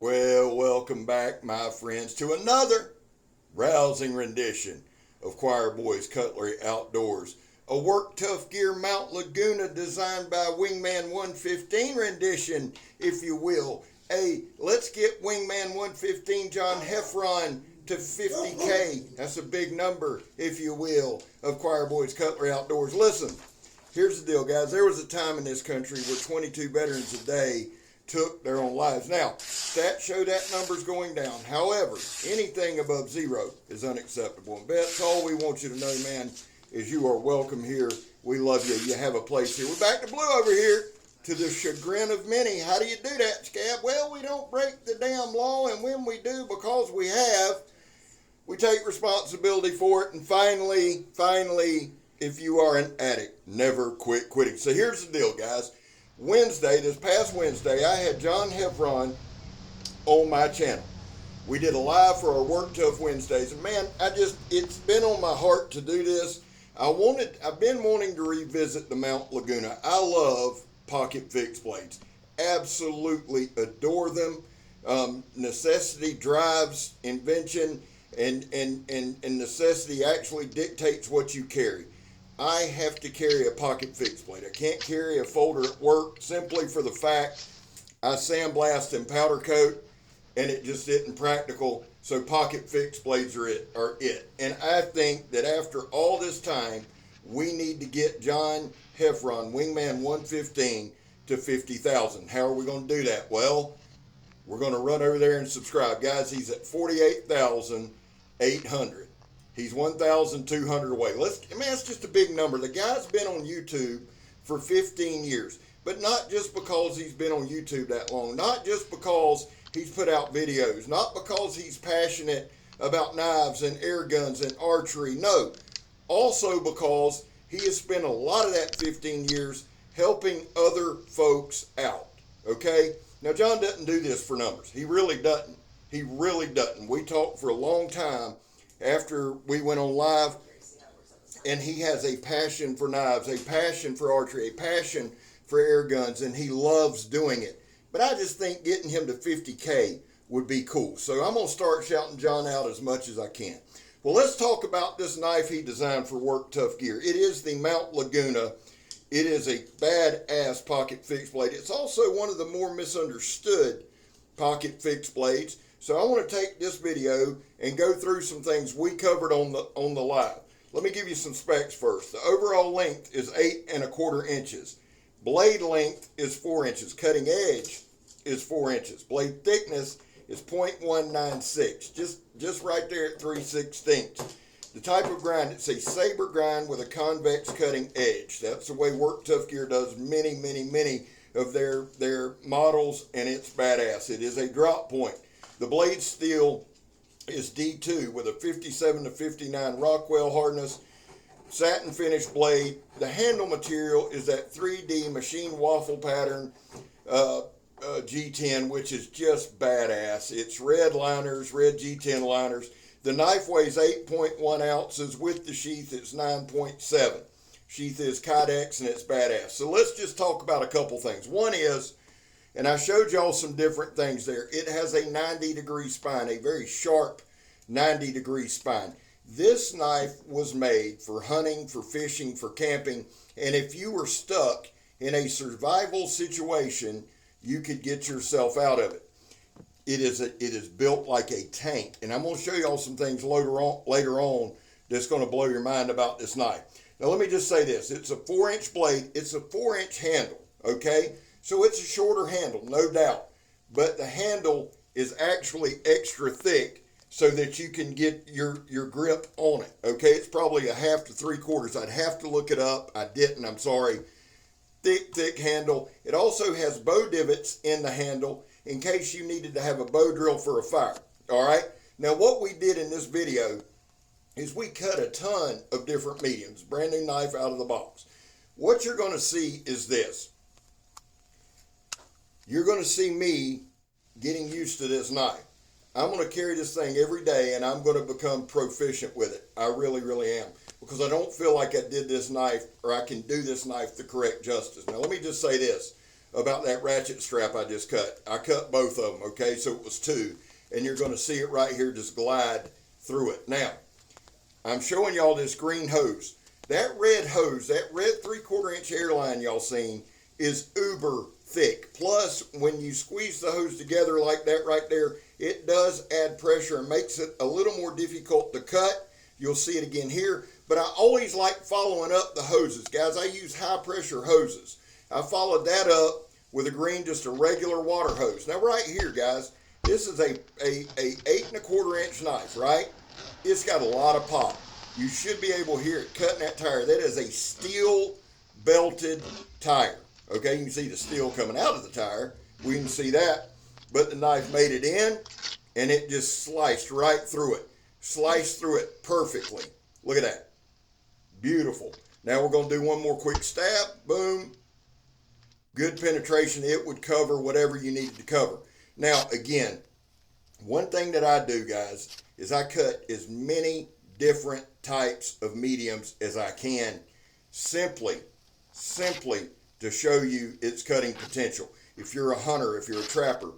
Well, welcome back, my friends, to another rousing rendition of Choir Boys Cutlery Outdoors. A Work Tough Gear Mount Laguna designed by Wingman 115 rendition, if you will. Hey, let's get Wingman 115 John Heffron to 50K. That's a big number, if you will, of Choir Boys Cutlery Outdoors. Listen, here's the deal, guys. There was a time in this country where 22 veterans a day took their own lives. Now, stats show that number's going down. However, anything above zero is unacceptable. And that's all we want you to know, man, is you are welcome here. We love you. You have a place here. We're back to blue over here, to the chagrin of many. How do you do that, Scab? Well, we don't break the damn law, and when we do, because we have, we take responsibility for it. And finally, if you are an addict, never quit quitting. So here's the deal, guys. This past Wednesday, I had John Heffron on my channel. We did a live for our Work Tough Wednesdays, and man, it's been on my heart to do this. I've been wanting to revisit the Mount Laguna. I love pocket fixed blades. Absolutely adore them. Necessity drives invention, and necessity actually dictates what you carry. I have to carry a pocket fixed blade. I can't carry a folder at work simply for the fact I sandblast and powder coat, and it just isn't practical. So pocket fixed blades are it. And I think that after all this time, we need to get John Heffron, Wingman 115, to 50,000. How are we going to do that? Well, we're going to run over there and subscribe. Guys, he's at 48,800. He's 1,200 away. That's just a big number. The guy's been on YouTube for 15 years, but not just because he's been on YouTube that long, not just because he's put out videos, not because he's passionate about knives and air guns and archery. No, also because he has spent a lot of that 15 years helping other folks out. Okay? Now, John doesn't do this for numbers. He really doesn't. We talked for a long time after we went on live, and he has a passion for knives, a passion for archery, a passion for air guns, and he loves doing it. But I just think getting him to 50K would be cool. So I'm going to start shouting John out as much as I can. Well, let's talk about this knife he designed for Work Tough Gear. It is the Mount Laguna. It is a badass pocket fixed blade. It's also one of the more misunderstood pocket fixed blades. So I want to take this video and go through some things we covered on the live. Let me give you some specs first. The overall length is 8 1/4 inches. Blade length is 4 inches. Cutting edge is 4 inches. Blade thickness is 0.196. Just right there at 3/16. The type of grind, it's a saber grind with a convex cutting edge. That's the way Work Tough Gear does many of their models, and it's badass. It is a drop point. The blade steel is D2 with a 57 to 59 Rockwell hardness, satin finished blade. The handle material is that 3D machine waffle pattern G10, which is just badass. It's red liners, red G10 liners. The knife weighs 8.1 ounces. With the sheath, it's 9.7. Sheath is Kydex, and it's badass. So let's just talk about a couple things. One is, and I showed y'all some different things there. It has a 90-degree spine, a very sharp 90-degree spine. This knife was made for hunting, for fishing, for camping, and if you were stuck in a survival situation, you could get yourself out of it. It is built like a tank, and I'm going to show y'all some things later on that's going to blow your mind about this knife. Now, let me just say this. It's a 4-inch blade. It's a 4-inch handle, okay? So it's a shorter handle, no doubt, but the handle is actually extra thick so that you can get your grip on it, okay? It's probably 1/2 to 3/4. I'd have to look it up. I didn't, I'm sorry. Thick handle. It also has bow divots in the handle in case you needed to have a bow drill for a fire, all right? Now, what we did in this video is we cut a ton of different mediums, brand new knife out of the box. What you're going to see is this. You're going to see me getting used to this knife. I'm going to carry this thing every day, and I'm going to become proficient with it. I really am. Because I don't feel like I did this knife, or I can do this knife the correct justice. Now, let me just say this. about that ratchet strap I just cut. I cut both of them, okay, so it was two. And you're going to see it right here just glide through it. Now, I'm showing y'all this green hose. That red hose, that red 3/4 inch airline y'all seen is uber thick. Plus, when you squeeze the hose together like that right there, it does add pressure and makes it a little more difficult to cut. You'll see it again here. But I always like following up the hoses. Guys, I use high pressure hoses. I followed that up with a green, just a regular water hose. Now right here, guys, this is a 8 1/4 inch knife, right? It's got a lot of pop. You should be able to hear it cutting that tire. That is a steel belted tire. Okay, you can see the steel coming out of the tire. We can see that. But the knife made it in, and it just sliced right through it. Sliced through it perfectly. Look at that. Beautiful. Now we're going to do one more quick stab. Boom. Good penetration. It would cover whatever you needed to cover. Now, again, one thing that I do, guys, is I cut as many different types of mediums as I can, simply to show you its cutting potential. If you're a hunter, if you're a trapper,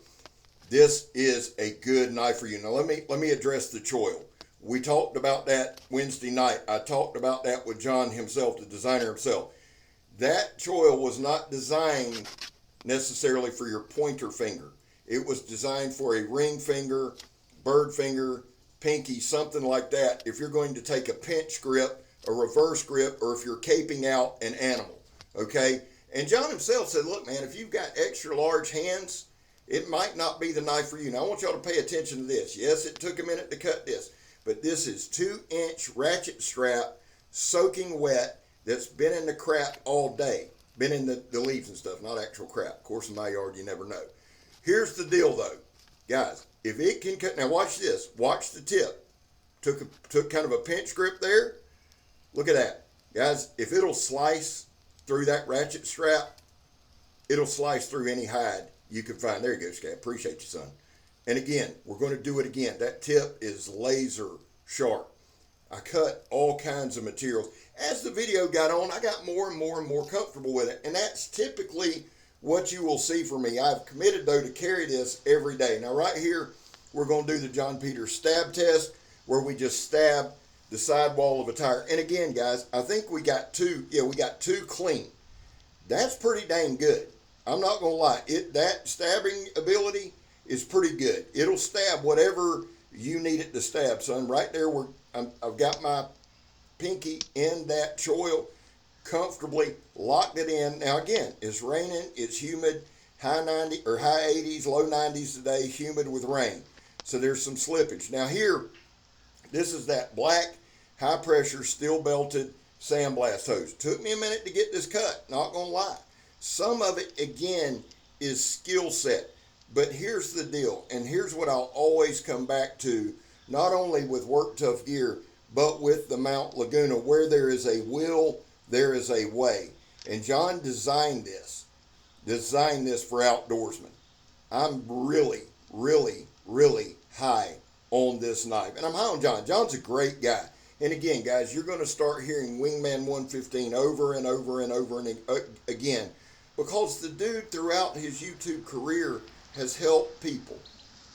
this is a good knife for you. Now let me address the choil. We talked about that Wednesday night. I talked about that with John himself, the designer himself. That choil was not designed necessarily for your pointer finger. It was designed for a ring finger, bird finger, pinky, something like that. If you're going to take a pinch grip, a reverse grip, or if you're caping out an animal, okay? And John himself said, look, man, if you've got extra large hands, it might not be the knife for you. Now, I want y'all to pay attention to this. Yes, it took a minute to cut this, but this is 2-inch ratchet strap, soaking wet, that's been in the crap all day. Been in the leaves and stuff, not actual crap. Of course, in my yard, you never know. Here's the deal, though. Guys, if it can cut, now watch this. Watch the tip. Took kind of a pinch grip there. Look at that. Guys, if it'll slice through that ratchet strap, it'll slice through any hide you can find. There you go, Scab. Appreciate you, son. And again, we're going to do it again. That tip is laser sharp. I cut all kinds of materials. As the video got on, I got more and more and more comfortable with it. And that's typically what you will see from me. I've committed, though, to carry this every day. Now, right here, we're going to do the John Peters stab test, where we just stab the sidewall of a tire. And again, guys, I think we got two. Yeah, we got two clean. That's pretty dang good. I'm not going to lie. That stabbing ability is pretty good. It'll stab whatever you need it to stab, son. Right there, I've got my pinky in that choil, comfortably locked it in. Now again, it's raining, it's humid, high 90 or high 80s, low 90s today, humid with rain. So there's some slippage. Now here, this is that black, high pressure, steel belted sandblast hose. Took me a minute to get this cut, not gonna lie. Some of it, again, is skill set. But here's the deal, and here's what I'll always come back to, not only with Work Tough gear, but with the Mount Laguna. Where there is a will, there is a way. And John designed this for outdoorsmen. I'm really, really, really high on this knife. And I'm high on John. John's a great guy. And again, guys, you're going to start hearing Wingman 115 over and over and over and again, because the dude throughout his YouTube career has helped people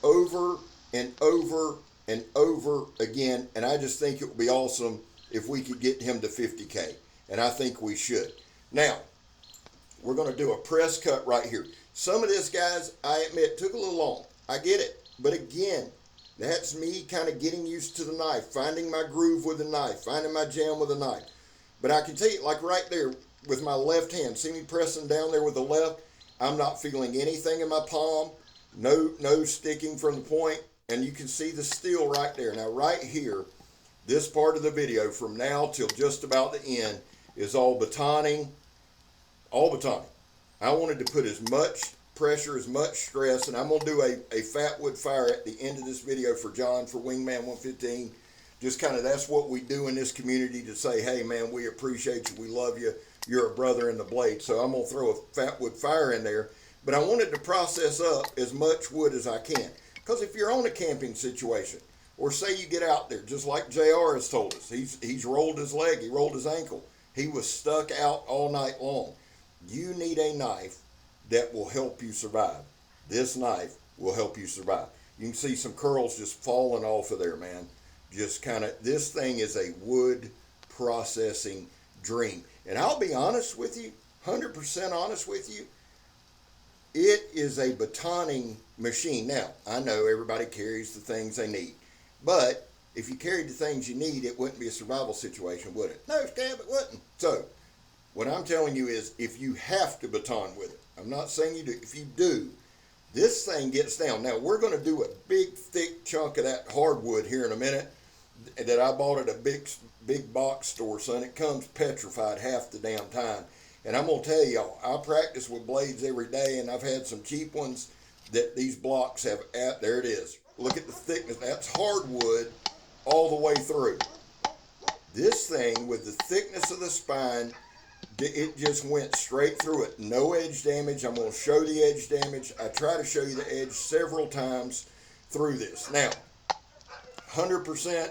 over and over and over again. And I just think it would be awesome if we could get him to 50K. And I think we should. Now, we're going to do a press cut right here. Some of this, guys, I admit, took a little long. I get it. But again, that's me kind of getting used to the knife, finding my groove with the knife, finding my jam with the knife. But I can tell you, like right there with my left hand, see me pressing down there with the left? I'm not feeling anything in my palm, no sticking from the point, and you can see the steel right there. Now right here, this part of the video from now till just about the end is all batoning, I wanted to put as much pressure, as much stress, and I'm going to do a fat wood fire at the end of this video for John, for Wingman 115. Just kind of, that's what we do in this community, to say, hey man, we appreciate you, we love you, you're a brother in the blade. So I'm going to throw a fat wood fire in there, but I wanted to process up as much wood as I can. Because if you're on a camping situation, or say you get out there, just like JR has told us, he's rolled his leg, he rolled his ankle, he was stuck out all night long. You need a knife that will help you survive. This knife will help you survive. You can see some curls just falling off of there, man. Just kind of, this thing is a wood processing dream. And I'll be honest with you, 100% honest with you, it is a batoning machine. Now, I know everybody carries the things they need, but if you carried the things you need, it wouldn't be a survival situation, would it? No, Scab, it wouldn't. So, what I'm telling you is, if you have to baton with it, I'm not saying you do, if you do, this thing gets down. Now, we're going to do a big, thick chunk of that hardwood here in a minute that I bought at a big box store, son. It comes petrified half the damn time. And I'm going to tell y'all, I practice with blades every day, and I've had some cheap ones that these blocks have, there it is. Look at the thickness. That's hardwood all the way through. This thing, with the thickness of the spine, it just went straight through it. No edge damage. I'm going to show the edge damage. I try to show you the edge several times through this. Now, 100%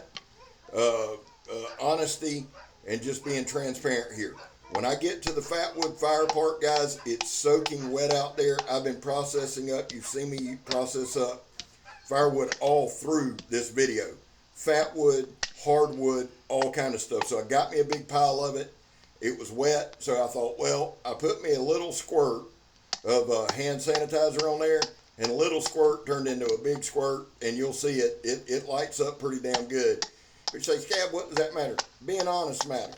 honesty and just being transparent here. When I get to the Fatwood fire part, guys, it's soaking wet out there. I've been processing up. You've seen me process up firewood all through this video. Fatwood, hardwood, all kind of stuff. So I got me a big pile of it. It was wet, so I thought, well, I put me a little squirt of hand sanitizer on there, and a little squirt turned into a big squirt, and you'll see it lights up pretty damn good. But you say, Scab, what does that matter? Being honest matters.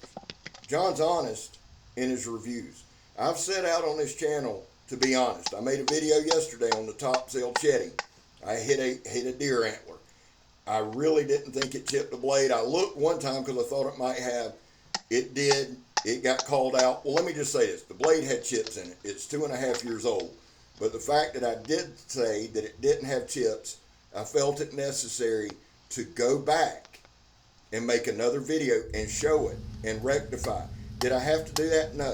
John's honest in his reviews. I've set out on this channel to be honest. I made a video yesterday on the top Zell Chetty. I hit a deer antler. I really didn't think it chipped the blade. I looked one time because I thought it might have. It did. It got called out. Well, let me just say this. The blade had chips in it. It's 2.5 years old. But the fact that I did say that it didn't have chips, I felt it necessary to go back and make another video and show it and rectify. Did I have to do that? No.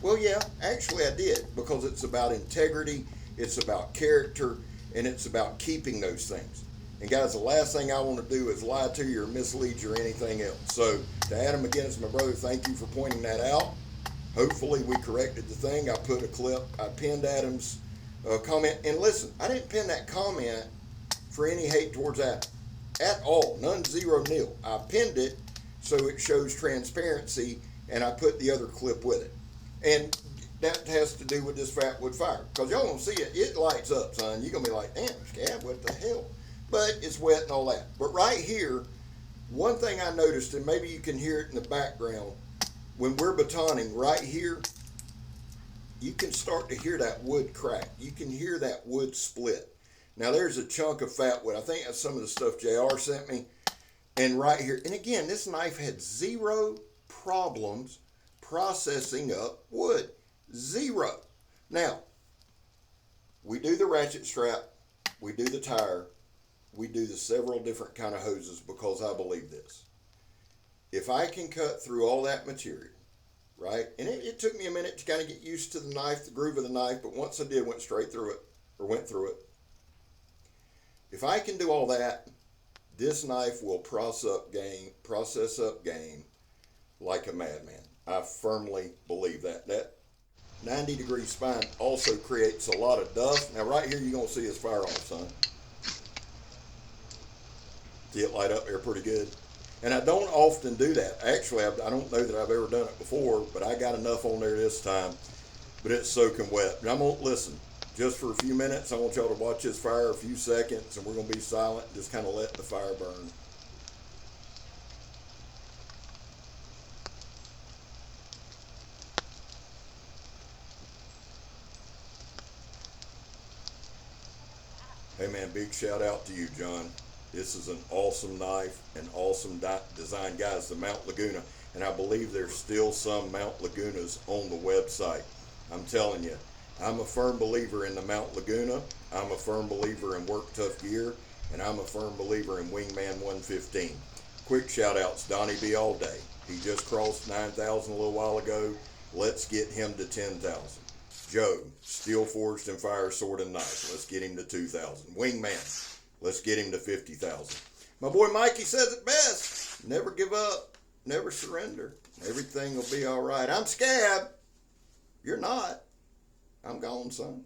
Well, yeah, actually I did, because it's about integrity, it's about character, and it's about keeping those things. And guys, the last thing I want to do is lie to you or mislead you or anything else. So to Adam McGinnis, my brother, thank you for pointing that out. Hopefully we corrected the thing. I put a clip, I pinned Adam's comment. And listen, I didn't pin that comment for any hate towards Adam at all. None, zero, nil. I pinned it so it shows transparency, and I put the other clip with it. And that has to do with this Fatwood fire. Because y'all gonna see it, it lights up, son. You're gonna be like, damn, Scab, what the hell? But it's wet and all that. But right here, one thing I noticed, and maybe you can hear it in the background, when we're batoning right here, you can start to hear that wood crack. You can hear that wood split. Now there's a chunk of fat wood. I think that's some of the stuff JR sent me. And right here, and again, this knife had zero problems processing up wood. Zero. Now, we do the ratchet strap, we do the tire, we do the several different kind of hoses, because I believe this. If I can cut through all that material, right? And it took me a minute to kind of get used to the knife, the groove of the knife, but once I did, went straight through it, or went through it. If I can do all that, this knife will process up game like a madman. I firmly believe that. That 90-degree spine also creates a lot of dust. Now right here, you're going to see his fire on, son. See it light up there pretty good. And I don't often do that. Actually, I don't know that I've ever done it before, but I got enough on there this time. But it's soaking wet. And I'm going to listen. Just for a few minutes, I want y'all to watch this fire a few seconds, and we're going to be silent, just kind of let the fire burn. Hey man, big shout out to you, John. This is an awesome knife, an awesome design. Guys, the Mount Laguna, and I believe there's still some Mount Lagunas on the website. I'm telling you, I'm a firm believer in the Mount Laguna. I'm a firm believer in Work Tough Gear, and I'm a firm believer in Wingman 115. Quick shout outs, Donnie B All-day. He just crossed 9,000 a little while ago. Let's get him to 10,000. Joe, Steel Forged and Fire Sword and Knife. Let's get him to 2,000. Wingman, let's get him to 50,000. My boy Mikey says it best. Never give up. Never surrender. Everything will be all right. I'm Scab. You're not. I'm gone, son.